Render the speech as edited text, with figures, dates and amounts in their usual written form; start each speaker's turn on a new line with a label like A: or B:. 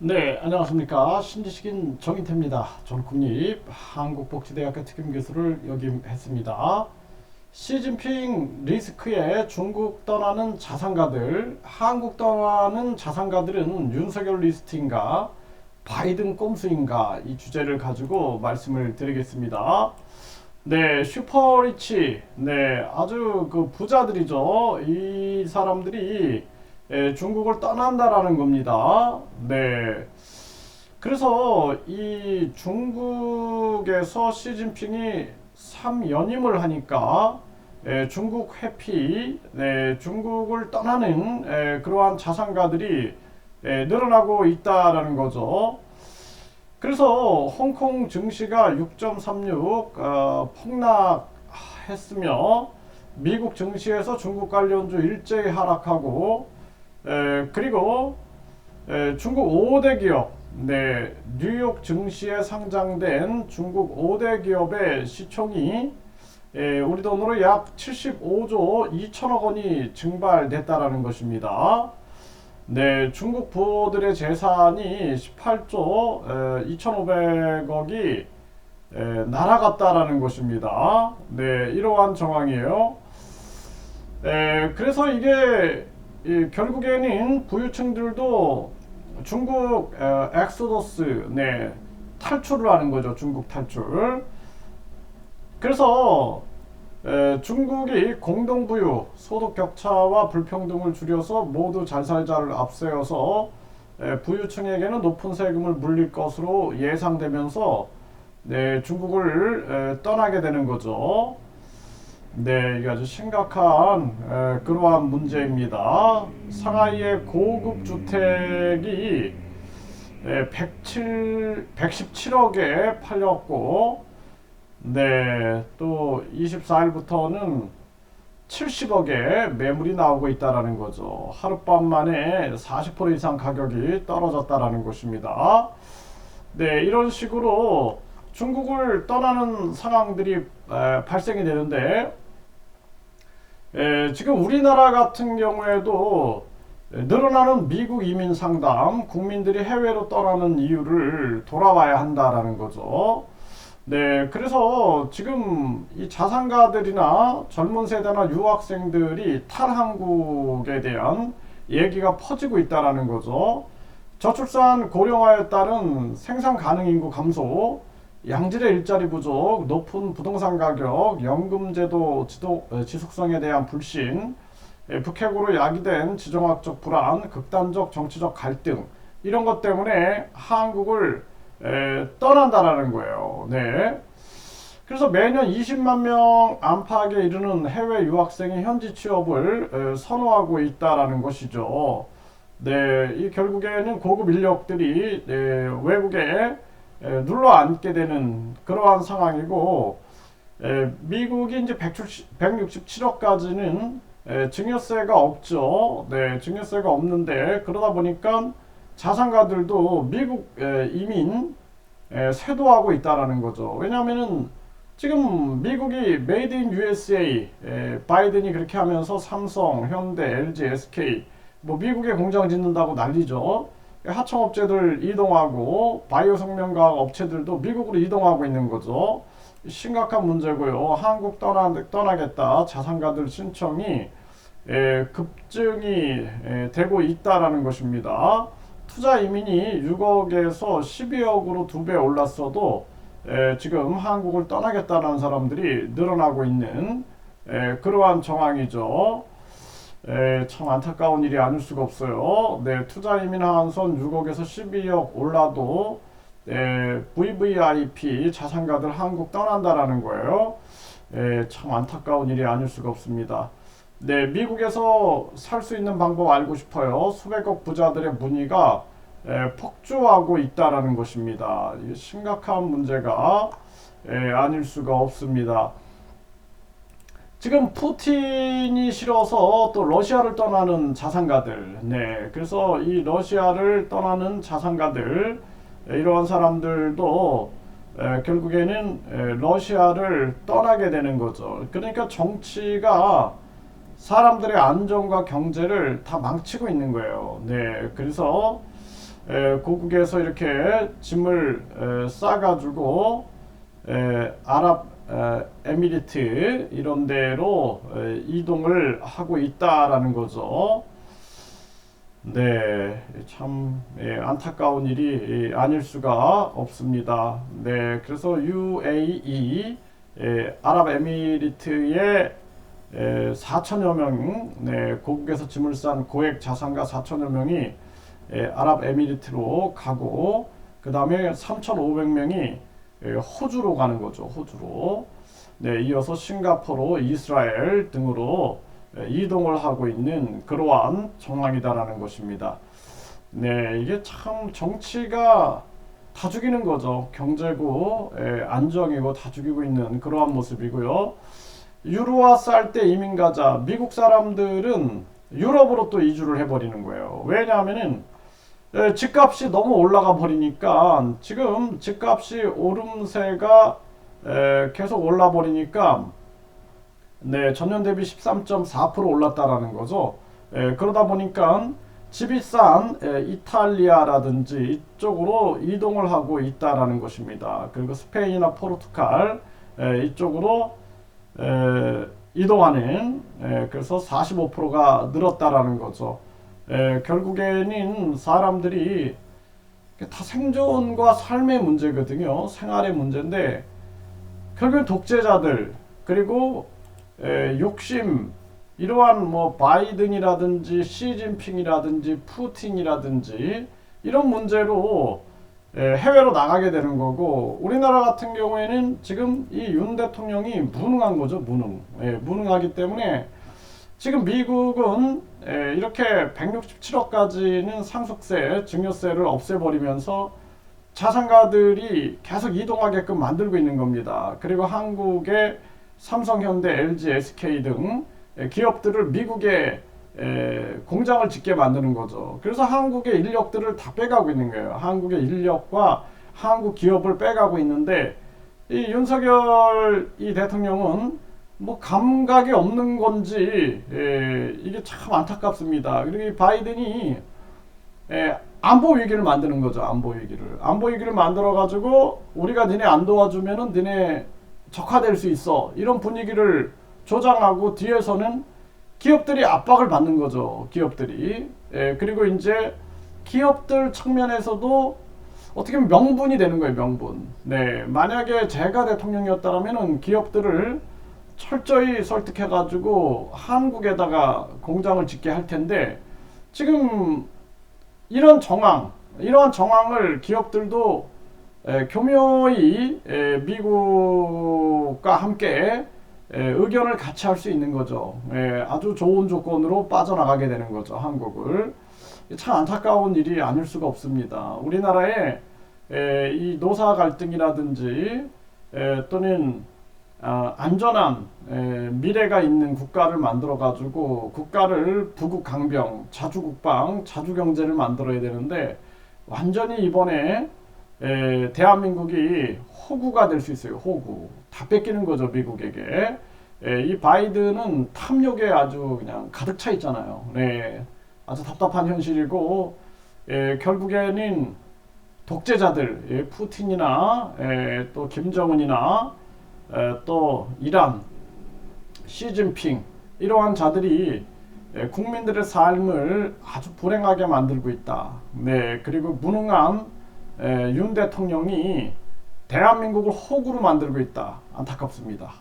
A: 네, 안녕하십니까. 신지식인 정인태입니다. 전 국립 한국복지대학교 특임교수를 역임했습니다. 시진핑 리스크에 중국 떠나는 자산가들, 한국 떠나는 자산가들은 윤석열 리스트인가, 바이든 꼼수인가, 이 주제를 가지고 말씀을 드리겠습니다. 네, 슈퍼리치, 네, 아주 그 부자들이죠. 이 사람들이 중국을 떠난다라는 겁니다. 네. 그래서 이 중국에서 시진핑이 3연임을 하니까 중국 회피, 네, 중국을 떠나는 그러한 자산가들이 늘어나고 있다라는 거죠. 그래서 홍콩 증시가 6.36 폭락했으며 미국 증시에서 중국 관련주 일제히 하락하고 그리고 중국 5대 기업, 네, 뉴욕 증시에 상장된 중국 5대 기업의 시총이 우리 돈으로 약 75조 2천억 원이 증발됐다라는 것입니다. 네, 중국 부호들의 재산이 18조 2,500억이 날아갔다라는 것입니다. 네, 이러한 정황이에요. 그래서 이게 결국에는 부유층들도 중국 엑소더스, 네, 탈출을 하는 거죠. 중국 탈출. 그래서 중국이 공동부유, 소득 격차와 불평등을 줄여서 모두 잘 살자를 앞세워서 부유층에게는 높은 세금을 물릴 것으로 예상되면서 네, 중국을 떠나게 되는 거죠. 네, 이게 아주 심각한 그러한 문제입니다. 상하이의 고급 주택이 117억에 팔렸고, 네, 또 24일부터는 70억에 매물이 나오고 있다라는 거죠. 하룻밤 만에 40% 이상 가격이 떨어졌다라는 것입니다. 네, 이런 식으로 중국을 떠나는 상황들이 발생이 되는데 지금 우리나라 같은 경우에도 늘어나는 미국 이민 상담, 국민들이 해외로 떠나는 이유를 돌아봐야 한다라는 거죠. 네, 그래서 지금 이 자산가들이나 젊은 세대나 유학생들이 탈한국에 대한 얘기가 퍼지고 있다라는 거죠. 저출산 고령화에 따른 생산 가능 인구 감소, 양질의 일자리 부족, 높은 부동산 가격, 연금제도 지속성에 대한 불신, 북핵으로 야기된 지정학적 불안, 극단적 정치적 갈등 이런 것 때문에 한국을 떠난다라는 거예요. 네. 그래서 매년 20만 명 안팎에 이르는 해외 유학생이 현지 취업을 선호하고 있다라는 것이죠. 네, 이 결국에는 고급 인력들이 외국에 눌러 앉게 되는 그러한 상황이고, 미국이 이제 167억까지는 증여세가 없죠. 네, 증여세가 없는데 그러다 보니까 자산가들도 미국 이민 세도하고 있다라는 거죠. 왜냐하면은 지금 미국이 메이드 인 USA 바이든이 그렇게 하면서 삼성, 현대, LG, SK 뭐 미국에 공장 짓는다고 난리죠. 하청업체들 이동하고 바이오 생명과학 업체들도 미국으로 이동하고 있는 거죠. 심각한 문제고요. 한국 떠나겠다 자산가들 신청이 급증이 되고 있다라는 것입니다. 투자 이민이 6억에서 12억으로 2배 올랐어도 지금 한국을 떠나겠다는 사람들이 늘어나고 있는 그러한 정황이죠. 참 안타까운 일이 아닐 수가 없어요. 네, 투자 이민 한선 6억에서 12억 올라도 VVIP 자산가들 한국 떠난다라는 거예요. 참 안타까운 일이 아닐 수가 없습니다. 네, 미국에서 살 수 있는 방법 알고 싶어요. 수백억 부자들의 문의가 폭주하고 있다라는 것입니다. 이게 심각한 문제가 아닐 수가 없습니다. 지금 푸틴이 싫어서 또 러시아를 떠나는 자산가들, 네, 그래서 이 러시아를 떠나는 자산가들, 이러한 사람들도 결국에는 러시아를 떠나게 되는 거죠. 그러니까 정치가 사람들의 안전과 경제를 다 망치고 있는 거예요. 네, 그래서 고국에서 이렇게 짐을 싸가지고 아랍 에미리트 이런 데로 이동을 하고 있다라는 거죠. 네, 참 안타까운 일이 아닐 수가 없습니다. 네, 그래서 UAE 아랍에미리트의 4천여 명, 네, 고국에서 짐을 싼 고액 자산가 4천여 명이 아랍에미리트로 가고, 그 다음에 3,500명이 호주로 가는 거죠. 호주로. 네, 이어서 싱가포르, 이스라엘 등으로 이동을 하고 있는 그러한 정황이다라는 것입니다. 네, 이게 참 정치가 다 죽이는 거죠. 경제고 안정이고 다 죽이고 있는 그러한 모습이고요. 유로화 쌀 때 이민 가자. 미국 사람들은 유럽으로 또 이주를 해버리는 거예요. 왜냐하면은 집값이 너무 올라가 버리니까, 지금 집값이 오름세가 계속 올라 버리니까, 네, 전년 대비 13.4% 올랐다라는 거죠. 그러다 보니까 집이 싼 이탈리아라든지 이쪽으로 이동을 하고 있다라는 것입니다. 그리고 스페인이나 포르투갈 이쪽으로 이동하는, 그래서 45%가 늘었다라는 거죠. 결국에는 사람들이 다 생존과 삶의 문제거든요. 생활의 문제인데, 결국엔 독재자들, 그리고 욕심, 이러한 뭐 바이든이라든지 시진핑이라든지 푸틴이라든지 이런 문제로 해외로 나가게 되는 거고, 우리나라 같은 경우에는 지금 이 윤 대통령이 무능한 거죠. 무능하기 때문에 지금 미국은 이렇게 167억까지는 상속세, 증여세를 없애버리면서 자산가들이 계속 이동하게끔 만들고 있는 겁니다. 그리고 한국의 삼성, 현대, LG, SK 등 기업들을 미국에 공장을 짓게 만드는 거죠. 그래서 한국의 인력들을 다 빼가고 있는 거예요. 한국의 인력과 한국 기업을 빼가고 있는데, 이 윤석열 이 대통령은 뭐 감각이 없는 건지 이게 참 안타깝습니다. 그리고 이 바이든이 안보 위기를 만드는 거죠. 안보 위기를 만들어 가지고, 우리가 니네 안 도와주면은 니네 적화될 수 있어, 이런 분위기를 조장하고, 뒤에서는 기업들이 압박을 받는 거죠. 기업들이. 그리고 이제 기업들 측면에서도 어떻게 보면 명분이 되는 거예요. 명분. 네, 만약에 제가 대통령이었다면은 기업들을 철저히 설득해가지고 한국에다가 공장을 짓게 할 텐데, 지금 이러한 정황을 기업들도 교묘히 미국과 함께 의견을 같이 할 수 있는 거죠. 아주 좋은 조건으로 빠져나가게 되는 거죠. 한국을. 참 안타까운 일이 아닐 수가 없습니다. 우리나라에 이 노사 갈등이라든지 또는 안전한 미래가 있는 국가를 만들어 가지고, 국가를 부국 강병, 자주국방, 자주경제를 만들어야 되는데, 완전히 이번에 대한민국이 호구가 될 수 있어요. 호구. 다 뺏기는 거죠, 미국에게. 이 바이든은 탐욕에 아주 그냥 가득 차 있잖아요. 네, 아주 답답한 현실이고, 결국에는 독재자들, 푸틴이나 또 김정은이나 또 이란, 시진핑, 이러한 자들이 국민들의 삶을 아주 불행하게 만들고 있다. 네, 그리고 무능한 윤 대통령이 대한민국을 호구로 만들고 있다. 안타깝습니다.